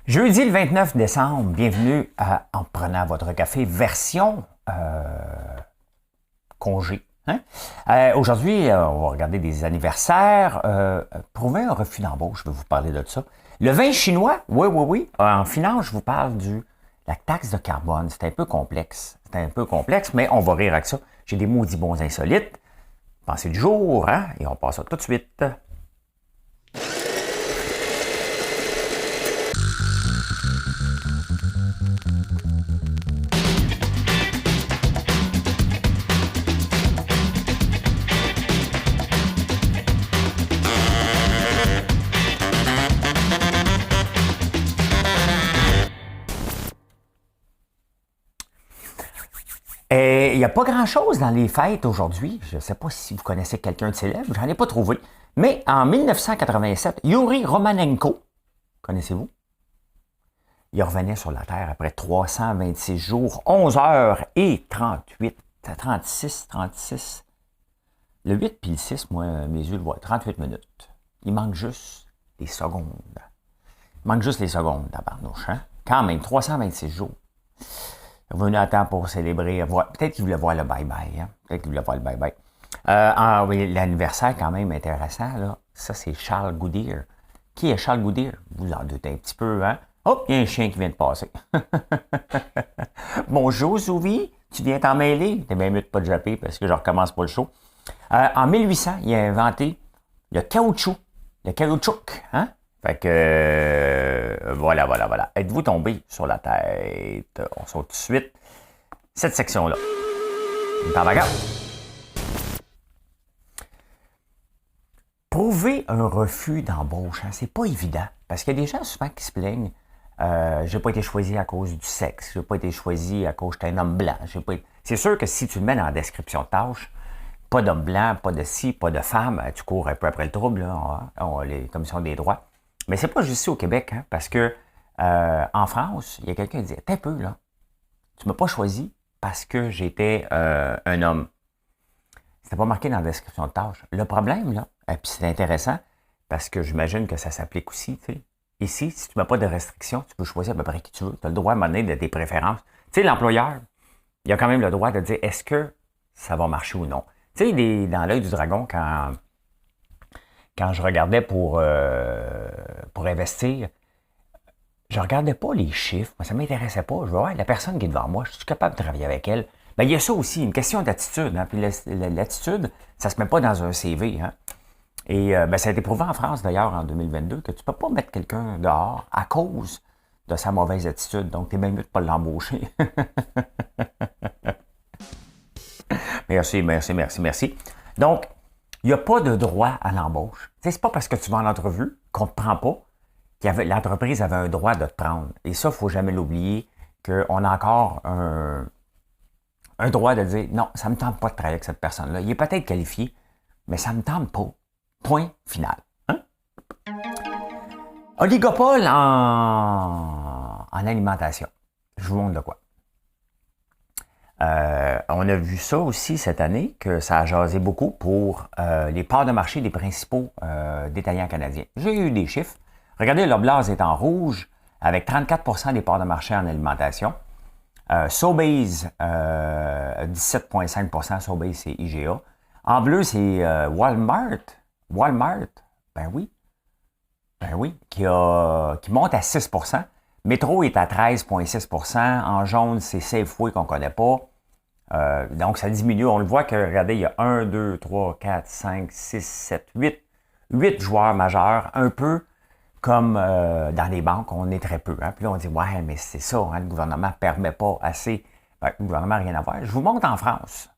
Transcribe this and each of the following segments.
Jeudi le 29 décembre, bienvenue à En prenant votre café version congé. Hein? Aujourd'hui, on va regarder des anniversaires. Prouver un refus d'embauche, je vais vous parler de ça. Le vin chinois, oui. En finance, je vous parle de la taxe de carbone. C'est un peu complexe. Mais on va rire avec ça. J'ai des maudits bons insolites. Pensez du jour, hein? Et on passe ça tout de suite. Et il n'y a pas grand-chose dans les fêtes aujourd'hui. Je ne sais pas si vous connaissez quelqu'un de célèbre, j'en ai pas trouvé. Mais en 1987, Yuri Romanenko, connaissez-vous? Il revenait sur la Terre après 326 jours, 11 heures et 36. Le 8 puis le 6, moi, mes yeux le voient, 38 minutes. Il manque juste les secondes. Tabarnouche, hein? Quand même, 326 jours. Revenu à temps pour célébrer. Peut-être qu'il voulait voir le bye-bye. Hein? Oui, l'anniversaire, quand même intéressant. Là. Ça, c'est Charles Goodyear. Qui est Charles Goodyear? Vous en doutez un petit peu, hein? Oh, il y a un chien qui vient de passer. Bonjour, Zouvi. Tu viens t'en mêler? T'es bien mieux de pas te japper parce que je recommence pas le show. En 1800, il a inventé le caoutchouc. Le caoutchouc, hein? Fait que, voilà. Êtes-vous tombé sur la tête? On saute tout de suite. Cette section-là. Par bagarre. Prouver un refus d'embauche, hein, c'est pas évident. Parce qu'il y a des gens souvent qui se plaignent. J'ai pas été choisi à cause du sexe. J'ai pas été choisi à cause que j'étais un homme blanc. C'est sûr que si tu le mets dans la description de tâche, pas d'homme blanc, pas de ci, pas de femme, tu cours un peu après le trouble, là, les commissions des droits. Mais c'est pas juste ici au Québec, hein, parce que en France, il y a quelqu'un qui dit t'es un peu, là. Tu m'as pas choisi parce que j'étais un homme. C'était pas marqué dans la description de tâche. Le problème, là, et puis c'est intéressant, parce que j'imagine que ça s'applique aussi, tu sais. Ici, si tu n'as pas de restrictions, tu peux choisir à peu près qui tu veux. Tu as le droit à mener de tes préférences. Tu sais, l'employeur, il a quand même le droit de dire est-ce que ça va marcher ou non. Tu sais, dans l'œil du dragon, quand je regardais pour investir, je regardais pas les chiffres, moi, ça m'intéressait pas. Je vois la personne qui est devant moi, je suis capable de travailler avec elle. Ben, il y a ça aussi, une question d'attitude. Hein? Puis l'attitude, ça se met pas dans un CV. Hein? Et ça a été prouvé en France, d'ailleurs, en 2022, que tu peux pas mettre quelqu'un dehors à cause de sa mauvaise attitude. Donc, tu es même mieux de pas l'embaucher. Merci. Donc, il n'y a pas de droit à l'embauche. C'est pas parce que tu vas en entrevue qu'on ne te prend pas l'entreprise avait un droit de te prendre. Et ça, il ne faut jamais l'oublier, qu'on a encore un droit de dire non, ça ne me tente pas de travailler avec cette personne-là. Il est peut-être qualifié, mais ça ne me tente pas. Point final. Hein? Oligopole en alimentation. Je vous montre de quoi. On a vu ça aussi cette année, que ça a jasé beaucoup pour les parts de marché des principaux détaillants canadiens. J'ai eu des chiffres. Regardez, l'Oblast est en rouge avec 34% des parts de marché en alimentation. Sobeys, 17,5%. Sobeys, c'est IGA. En bleu, c'est Walmart. Ben oui, qui monte à 6%. Métro est à 13,6%. En jaune, c'est Safeway qu'on ne connaît pas. Donc, ça diminue. On le voit que, regardez, il y a 1, 2, 3, 4, 5, 6, 7, 8. 8 joueurs majeurs, un peu comme dans les banques, on est très peu. Hein? Puis là, on dit, ouais, mais c'est ça, hein, le gouvernement ne permet pas assez. Ben, le gouvernement n'a rien à voir. Je vous montre en France.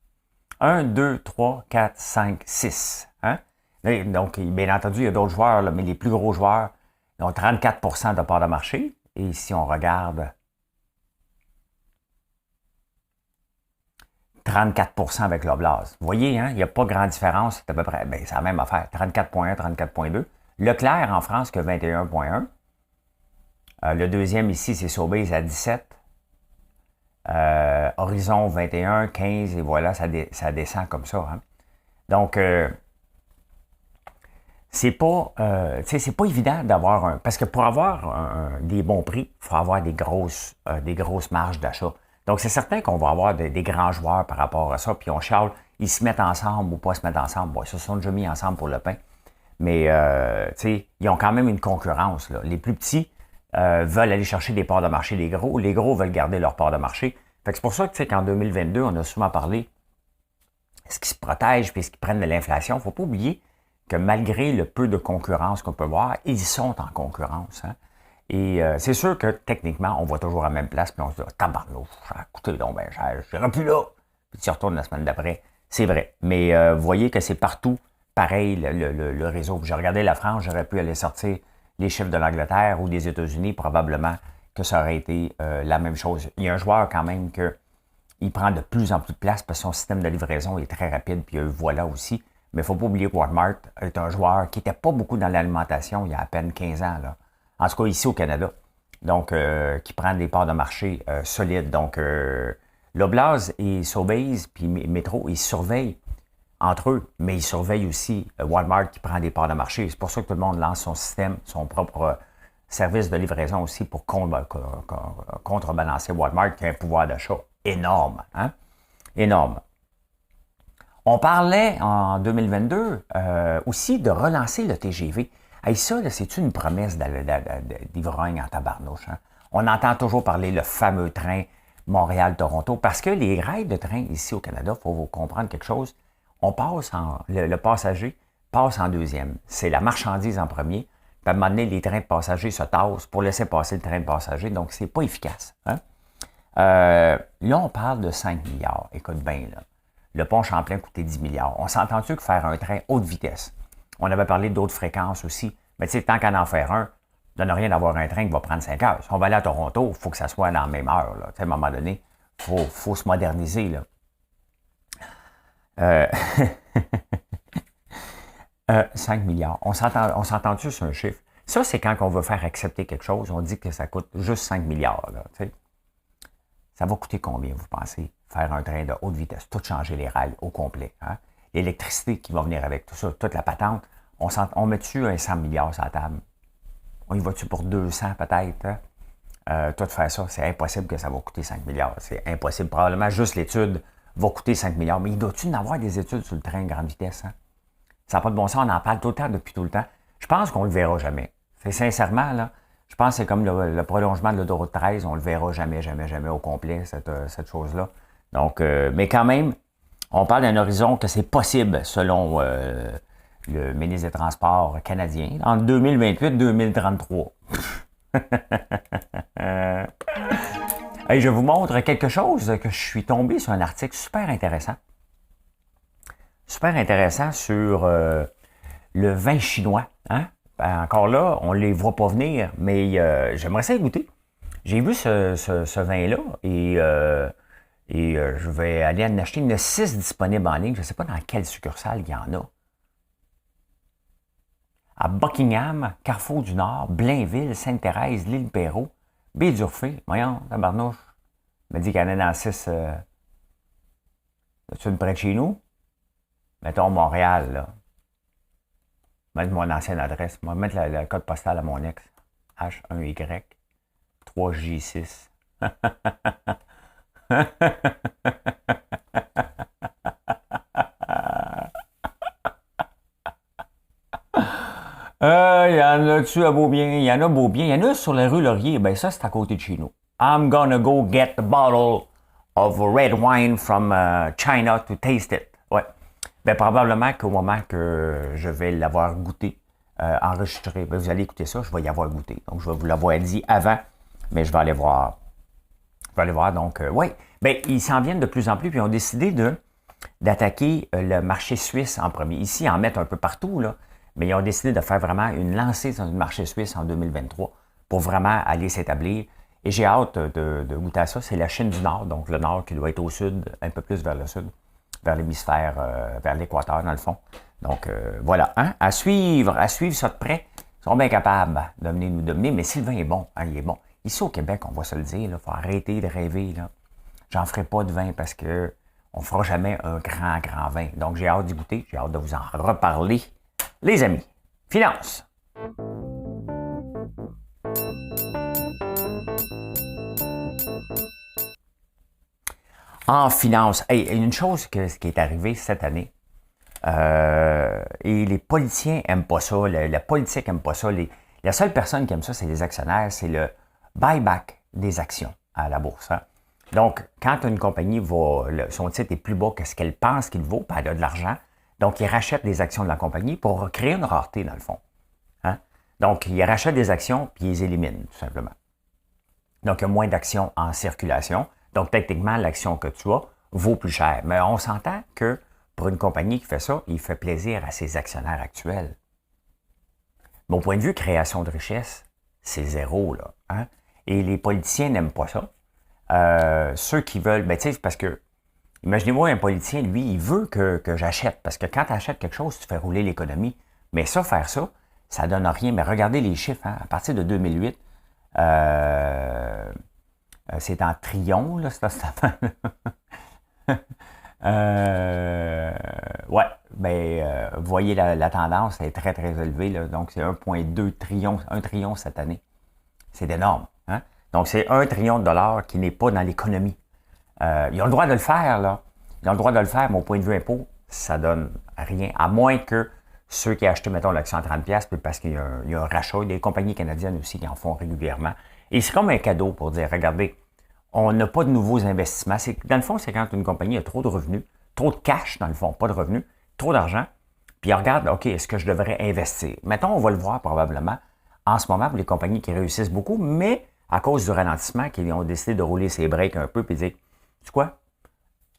1, 2, 3, 4, 5, 6. Hein? Donc, bien entendu, il y a d'autres joueurs, là, mais les plus gros joueurs ont 34% de part de marché. Et si on regarde 34% avec l'Oblast. Vous voyez, hein, il n'y a pas grande différence. C'est à peu près, c'est la même affaire. 34,1, 34,2. Leclerc en France, que 21,1. Le deuxième ici, c'est Sobeys à 17. Horizon 21, 15, et voilà, ça descend comme ça. Hein. Donc, c'est pas, c'est pas évident d'avoir un... Parce que pour avoir des bons prix, il faut avoir des grosses marges d'achat. Donc, c'est certain qu'on va avoir des grands joueurs par rapport à ça, puis on charle, ils se mettent ensemble ou pas se mettre ensemble. Bon, ils se sont déjà mis ensemble pour le pain. Mais, ils ont quand même une concurrence, là. Les plus petits veulent aller chercher des parts de marché des gros. Les gros veulent garder leur part de marché. Fait que c'est pour ça que, qu'en 2022, on a souvent parlé ce qui se protège puis ce qui prennent de l'inflation. Il ne faut pas oublier que malgré le peu de concurrence qu'on peut voir, ils sont en concurrence. Hein? Et c'est sûr que techniquement, on va toujours à la même place, puis on se dit, tabarnouche, ça a coûté donc ben cher, je n'irai plus là. Puis tu retournes la semaine d'après. C'est vrai. Mais vous voyez que c'est partout pareil, le réseau. Puis j'ai regardé la France, j'aurais pu aller sortir les chiffres de l'Angleterre ou des États-Unis, probablement que ça aurait été la même chose. Il y a un joueur quand même que il prend de plus en plus de place parce que son système de livraison est très rapide, puis voilà aussi. Mais il ne faut pas oublier que Walmart est un joueur qui n'était pas beaucoup dans l'alimentation il y a à peine 15 ans, là. En tout cas ici au Canada. Donc, qui prend des parts de marché solides. Donc, Loblaws et Sobeys, puis Metro, ils surveillent entre eux, mais ils surveillent aussi Walmart qui prend des parts de marché. C'est pour ça que tout le monde lance son système, son propre service de livraison aussi pour contrebalancer Walmart qui a un pouvoir d'achat énorme. Hein? Énorme. On parlait en 2022 aussi de relancer le TGV. Hey, ça, c'est une promesse d'ivrogne en tabarnouche. Hein? On entend toujours parler le fameux train Montréal-Toronto parce que les rails de train ici au Canada, il faut vous comprendre quelque chose, on passe le passager passe en deuxième. C'est la marchandise en premier. Puis à un moment donné, les trains de passagers se tassent pour laisser passer le train de passagers. Donc, c'est pas efficace. Hein? Là, on parle de 5 milliards. Écoute bien, là. Le pont Champlain coûtait 10 milliards. On s'entend-tu que faire un train haute vitesse? On avait parlé d'autres fréquences aussi. Mais tu sais, tant qu'à en faire un, ça donne rien d'avoir un train qui va prendre 5 heures. Si on va aller à Toronto, il faut que ça soit dans la même heure. Là. À un moment donné, il faut se moderniser. Là. 5 milliards. On s'entend-tu sur un chiffre? Ça, c'est quand on veut faire accepter quelque chose, on dit que ça coûte juste 5 milliards. Là, ça va coûter combien, vous pensez, faire un train de haute vitesse, tout changer les rails au complet? Hein? L'électricité qui va venir avec tout ça, toute la patente, on met-tu un 100 milliards sur la table? On y va-tu pour 200 peut-être? Hein? Tout faire ça, c'est impossible que ça va coûter 5 milliards. C'est impossible. Probablement juste l'étude va coûter 5 milliards. Mais il doit-tu en avoir des études sur le train de grande vitesse? Hein? Ça n'a pas de bon sens, on en parle tout le temps depuis tout le temps. Je pense qu'on ne le verra jamais. C'est sincèrement, là, je pense que c'est comme le prolongement de l'autoroute 13, on ne le verra jamais, jamais, jamais au complet, cette chose-là. Donc, mais quand même, on parle d'un horizon que c'est possible selon le ministre des Transports canadien, en 2028-2033. Hey, je vous montre quelque chose que je suis tombé sur un article super intéressant. Super intéressant sur le vin chinois. Hein? Ben, encore là, on ne les voit pas venir, mais j'aimerais ça y goûter. J'ai vu ce vin-là et je vais aller en acheter. Il y en a 6 disponibles en ligne. Je ne sais pas dans quelle succursale il y en a. À Buckingham, Carrefour du Nord, Blainville, Sainte-Thérèse, l'Île-Perrot, Baie-d'Urfé. Voyons, tabarnouche. Il m'a dit qu'il y en a dans 6. C'est une près de chez nous? Mettons Montréal, là. Mettre mon ancienne adresse. Je vais mettre le code postal à mon ex. H1Y 3J6. Il y en a-tu à Beaubien? Il y en a Beaubien. Il y en a sur la rue Laurier. Ben ça, c'est à côté de chez nous. I'm gonna go get a bottle of red wine from China to taste it. Ouais. Ben probablement qu'au moment que je vais l'avoir goûté, enregistré, ben, vous allez écouter ça, je vais y avoir goûté. Donc, je vais vous l'avoir dit avant, mais je vais aller voir. Je vais aller voir. Donc, oui. Ben, ils s'en viennent de plus en plus, puis ils ont décidé d'attaquer le marché suisse en premier. Ici, ils en mettent un peu partout, là, mais ils ont décidé de faire vraiment une lancée dans le marché suisse en 2023 pour vraiment aller s'établir. Et j'ai hâte de goûter à ça. C'est la Chine du Nord, donc le Nord qui doit être au sud, un peu plus vers le sud, vers l'hémisphère, vers l'équateur, dans le fond. Donc, voilà. Hein? À suivre ça de près. Ils sont bien capables de venir nous dominer, mais si le vin est bon, hein, il est bon. Ici, au Québec, on va se le dire, il faut arrêter de rêver. Là. J'en ferai pas de vin parce que on fera jamais un grand, grand vin. Donc, j'ai hâte d'y goûter. J'ai hâte de vous en reparler. Les amis, Finance. En finance, hey, une chose qui est arrivée cette année, et les politiciens n'aiment pas ça, la politique n'aime pas ça. La seule personne qui aime ça, c'est les actionnaires, c'est le buyback des actions à la bourse. Hein? Donc, quand une compagnie son titre est plus bas que ce qu'elle pense qu'il vaut, puis elle a de l'argent, donc ils rachètent des actions de la compagnie pour créer une rareté dans le fond. Hein? Donc, ils rachètent des actions, puis ils les éliminent, tout simplement. Donc, il y a moins d'actions en circulation. Donc, techniquement, l'action que tu as vaut plus cher. Mais on s'entend que pour une compagnie qui fait ça, il fait plaisir à ses actionnaires actuels. Mon point de vue, création de richesse, c'est zéro, là. Hein? Et les politiciens n'aiment pas ça. Ceux qui veulent, ben, tu sais, parce que, imaginez-moi un politicien, lui, il veut que j'achète. Parce que quand tu achètes quelque chose, tu fais rouler l'économie. Mais faire ça, ça donne rien. Mais regardez les chiffres, hein? À partir de 2008, c'est en trillion, là, cette affaire-là. Ouais, ben, vous voyez la tendance, elle est très, très élevée, là. Donc, c'est 1,2 trillion, 1 trillion cette année. C'est énorme. Hein? Donc, c'est 1 trillion de dollars qui n'est pas dans l'économie. Ils ont le droit de le faire, là. Ils ont le droit de le faire, mais au point de vue impôt, ça donne rien. À moins que ceux qui achètent, mettons, l'action à 30$, parce qu'il y a un rachat. Il y a des compagnies canadiennes aussi qui en font régulièrement. Et c'est comme un cadeau pour dire, regardez, on n'a pas de nouveaux investissements. Dans le fond, c'est quand une compagnie a trop de revenus, trop de cash, dans le fond, pas de revenus, trop d'argent, puis on regarde, OK, est-ce que je devrais investir? Mettons, on va le voir probablement en ce moment pour les compagnies qui réussissent beaucoup, mais à cause du ralentissement, qui ont décidé de rouler ses breaks un peu, puis de dire, tu sais quoi?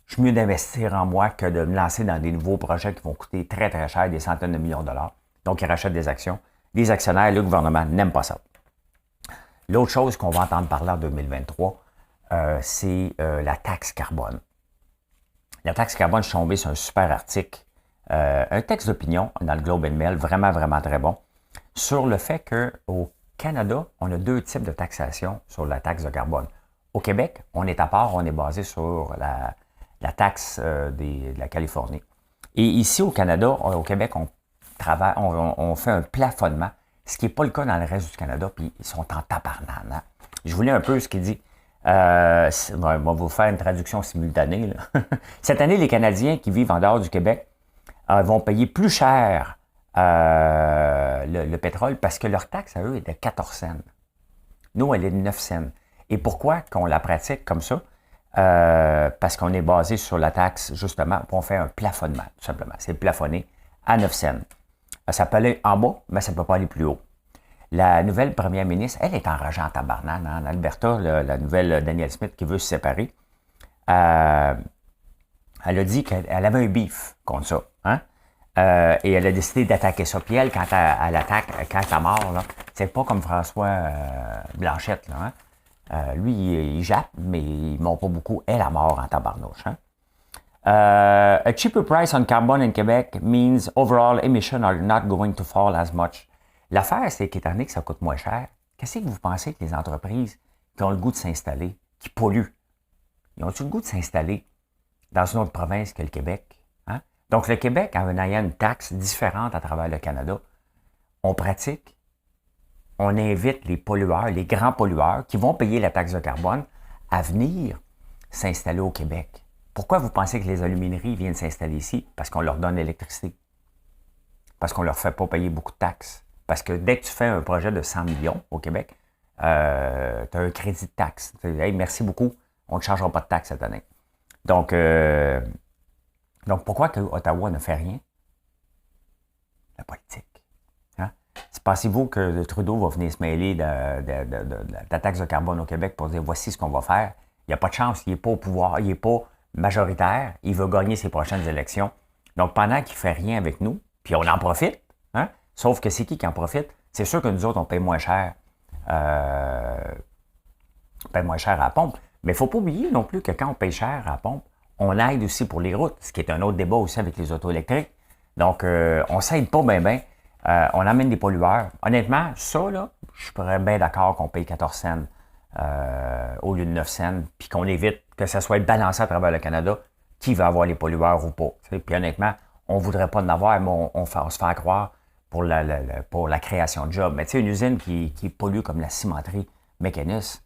Je suis mieux d'investir en moi que de me lancer dans des nouveaux projets qui vont coûter très, très cher, des centaines de millions de dollars. Donc, ils rachètent des actions. Les actionnaires, le gouvernement n'aime pas ça. L'autre chose qu'on va entendre parler en 2023, c'est la taxe carbone. La taxe carbone, je suis tombé sur un super article, un texte d'opinion dans le Globe and Mail, vraiment, vraiment très bon, sur le fait qu'au Canada, on a 2 types de taxation sur la taxe de carbone. Au Québec, on est à part, on est basé sur la taxe de la Californie. Et ici, au Canada, au Québec, on fait un plafonnement, ce qui n'est pas le cas dans le reste du Canada, puis ils sont en tabarnane. Hein? Je voulais un peu ce qu'il dit. On va vous faire une traduction simultanée. Là. Cette année, les Canadiens qui vivent en dehors du Québec vont payer plus cher le pétrole parce que leur taxe à eux est de 14 cents. Nous, elle est de 9 cents. Et pourquoi qu'on la pratique comme ça? Parce qu'on est basé sur la taxe, justement, on fait un plafonnement, tout simplement. C'est plafonné à 9 cents. Ça peut aller en bas, mais ça ne peut pas aller plus haut. La nouvelle première ministre, elle est enragée en tabarnane. En Alberta, la nouvelle Danielle Smith qui veut se séparer, elle a dit qu'elle avait un beef contre ça. Hein? Et elle a décidé d'attaquer ça. Puis elle, quand elle attaque, quand elle est mort, là, c'est pas comme François Blanchette. Là, hein? Lui, il jappe, mais il ne monte pas beaucoup. Elle a mort en tabarnouche. Hein? A cheaper price on carbon in Quebec means overall emissions are not going to fall as much. L'affaire, c'est qu'étant donné que ça coûte moins cher, qu'est-ce que vous pensez que les entreprises qui ont le goût de s'installer, qui polluent, ils ont-ils le goût de s'installer dans une autre province que le Québec? Hein? Donc, le Québec, en ayant une taxe différente à travers le Canada, on invite les pollueurs, les grands pollueurs qui vont payer la taxe de carbone à venir s'installer au Québec. Pourquoi vous pensez que les alumineries viennent s'installer ici? Parce qu'on leur donne l'électricité. Parce qu'on ne leur fait pas payer beaucoup de taxes. Parce que dès que tu fais un projet de 100 millions au Québec, tu as un crédit de taxe. Hey, merci beaucoup, on ne te chargera pas de taxes cette année. Donc pourquoi que Ottawa ne fait rien? La politique. Hein? Pensez-vous que Trudeau va venir se mêler de la taxe de carbone au Québec pour dire voici ce qu'on va faire? Il n'y a pas de chance, il n'est pas au pouvoir, il n'est pas majoritaire, il veut gagner ses prochaines élections. Donc pendant qu'il ne fait rien avec nous, puis on en profite, hein? Sauf que c'est qui en profite? C'est sûr que nous autres, on paye moins cher. À la pompe. Mais il ne faut pas oublier non plus que quand on paye cher à la pompe, on aide aussi pour les routes, ce qui est un autre débat aussi avec les autos électriques. Donc, on ne s'aide pas bien. On amène des pollueurs. Honnêtement, ça, là, je suis bien d'accord qu'on paye 14 cents au lieu de 9 cents, puis qu'on évite que ça soit balancé à travers le Canada, qui va avoir les pollueurs ou pas. Puis honnêtement, on ne voudrait pas en avoir, mais on se fait croire pour la création de jobs. Mais tu sais, une usine qui pollue comme la cimenterie mécaniste,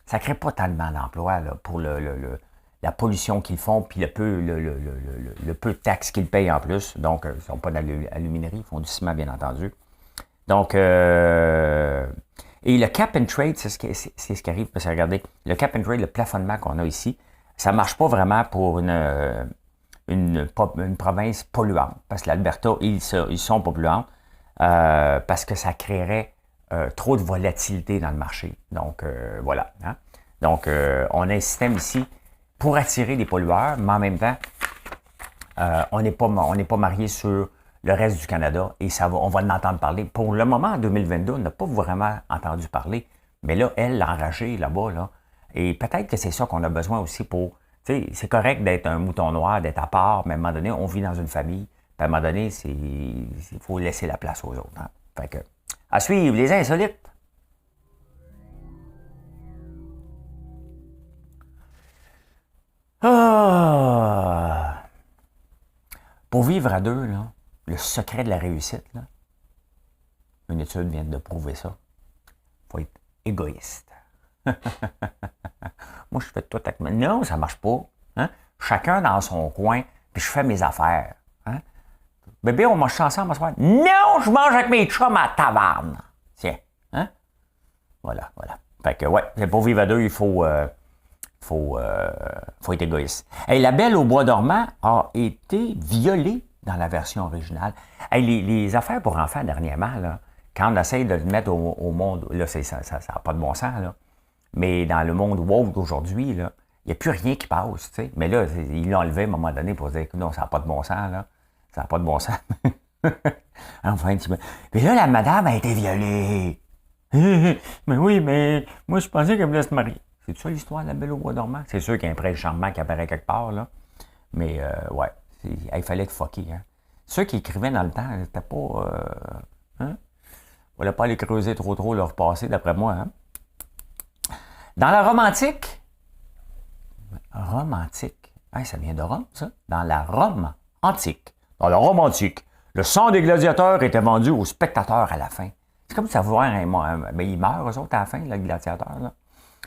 ça ne crée pas tellement d'emplois là, pour la pollution qu'ils font, puis le peu de taxes qu'ils payent en plus. Donc, ils ne sont pas d'aluminerie, ils font du ciment, bien entendu. Donc, et le cap and trade, c'est ce qui arrive, parce que regardez, le cap and trade, le plafonnement qu'on a ici, ça ne marche pas vraiment pour une province polluante, parce que l'Alberta, ils sont pas polluants, parce que ça créerait trop de volatilité dans le marché. Donc, voilà. Hein? Donc, on a un système ici pour attirer des pollueurs, mais en même temps, on n'est pas marié sur le reste du Canada et on va en entendre parler. Pour le moment, en 2022, on n'a pas vraiment entendu parler, mais là, elle, l'enragée là-bas, là, et peut-être que c'est ça qu'on a besoin aussi pour... Tu sais, c'est correct d'être un mouton noir, d'être à part, mais à un moment donné, on vit dans une famille, puis à un moment donné, il faut laisser la place aux autres. Hein? Fait que, à suivre, les insolites. Ah! Pour vivre à deux, là, le secret de la réussite, là, une étude vient de prouver ça. Il faut être égoïste. Moi, je fais tout avec moi. Non, ça marche pas. Hein? Chacun dans son coin, puis je fais mes affaires. Hein? Bébé, on mange ensemble ce soir. Non, je mange avec mes chums à la taverne. Tiens. Hein? Voilà. Fait que, ouais, pour vivre à deux, il faut être égoïste. Hey, la Belle au bois dormant a été violée dans la version originale. Hey, les affaires pour enfants dernièrement, là, quand on essaye de le mettre au monde, là, ça n'a pas de bon sens, là. Mais dans le monde woke d'aujourd'hui, là, il n'y a plus rien qui passe, tu sais. Mais là, ils l'ont enlevé à un moment donné pour dire que non, ça n'a pas de bon sens, là. Ça n'a pas de bon sens. Enfin, mais là, la madame a été violée. Mais oui, mais moi, je pensais qu'elle voulait se marier. C'est ça l'histoire de la Belle au bois dormant? C'est sûr qu'il y a un prince charmant qui apparaît quelque part, là. Mais, ouais, il fallait que fucker, hein. Ceux qui écrivaient dans le temps, c'était pas... hein? Il ne fallait pas aller creuser trop leur passé, d'après moi, hein. Dans la romantique, hey, ça vient de Rome, ça? Dans la Rome antique, dans la Rome antique, le sang des gladiateurs était vendu aux spectateurs à la fin. C'est comme si ça va voir mais ils meurent, eux autres, à la fin, le gladiateur, là.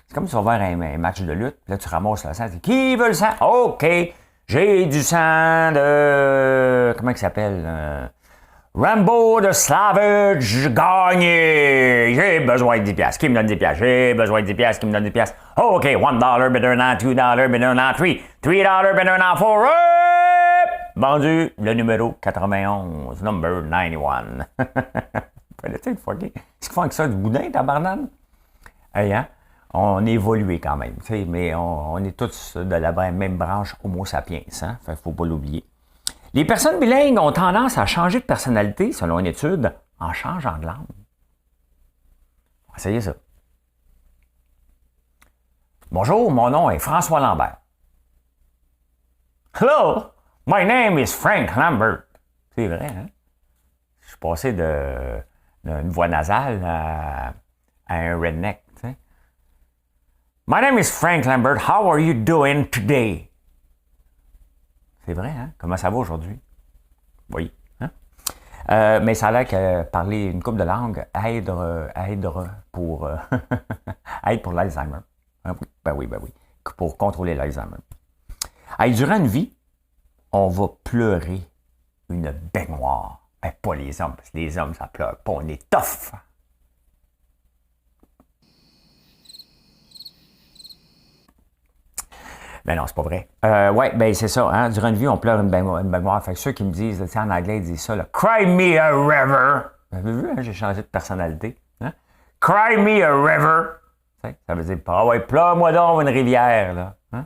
C'est comme si tu vas voir un match de lutte, là, tu ramasses le sang, tu dis, qui veut le sang? OK, j'ai du sang de... Comment il s'appelle? Rambo de Savage gagné! J'ai besoin de 10 piastres. Qui me donne 10 piastres? J'ai besoin de 10 piastres. Qui me donne 10 piastres? OK, $1 better than $2 better than $3. $3 better than $4. Vendu le numéro 91, number 91. Est-ce qu'ils font avec ça du boudin, tabarnane? Hey, hein? On est évolué quand même, mais on est tous de la même branche Homo sapiens, hein? Fait, faut pas l'oublier. Les personnes bilingues ont tendance à changer de personnalité, selon une étude, en changeant de langue. Essayez ça. Bonjour, mon nom est François Lambert. Hello, my name is Frank Lambert. C'est vrai, hein? Je suis passé d'une voix nasale à un redneck, tu sais. My name is Frank Lambert. How are you doing today? C'est vrai, hein? Comment ça va aujourd'hui? Oui. Hein? Mais ça a l'air que parler une couple de langues aide pour aide pour l'Alzheimer. Ben oui. Pour contrôler l'Alzheimer. Durant une vie, on va pleurer une baignoire. Ben, pas les hommes, parce que les hommes, ça pleure pas. On est tough. Ben non, c'est pas vrai. Ouais, ben c'est ça. Hein? Durant une vie, on pleure une baignoire. Fait que ceux qui me disent, en anglais, ils disent ça, là, Cry me a river. Vous avez vu, hein? J'ai changé de personnalité. Hein? Cry me a river. Ça veut dire, ah ouais, pleure-moi donc une rivière. Là. Hein?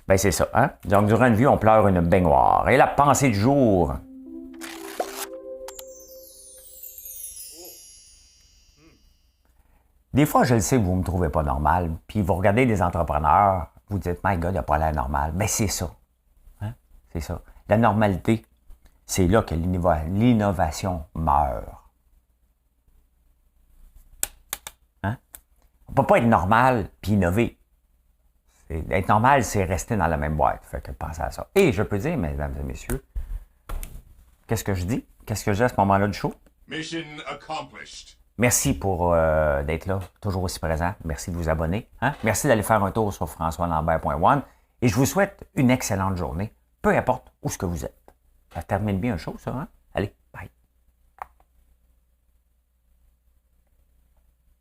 Ben c'est ça. Hein? Donc, durant une vie, on pleure une baignoire. Et la pensée du jour. Des fois, je le sais que vous ne me trouvez pas normal. Puis vous regardez des entrepreneurs. Vous dites, my God, il n'a pas l'air normal. Ben, c'est ça. Hein? C'est ça. La normalité, c'est là que l'innovation meurt. Hein? On ne peut pas être normal puis innover. Être normal, c'est rester dans la même boîte. Fait que pensez à ça. Et je peux dire, mesdames et messieurs, qu'est-ce que je dis? Qu'est-ce que je dis à ce moment-là du show? Mission accomplished. Merci pour d'être là, toujours aussi présent. Merci de vous abonner. Hein? Merci d'aller faire un tour sur françoislambert.one. Et je vous souhaite une excellente journée, peu importe où ce que vous êtes. Ça termine bien un show, ça, hein? Allez.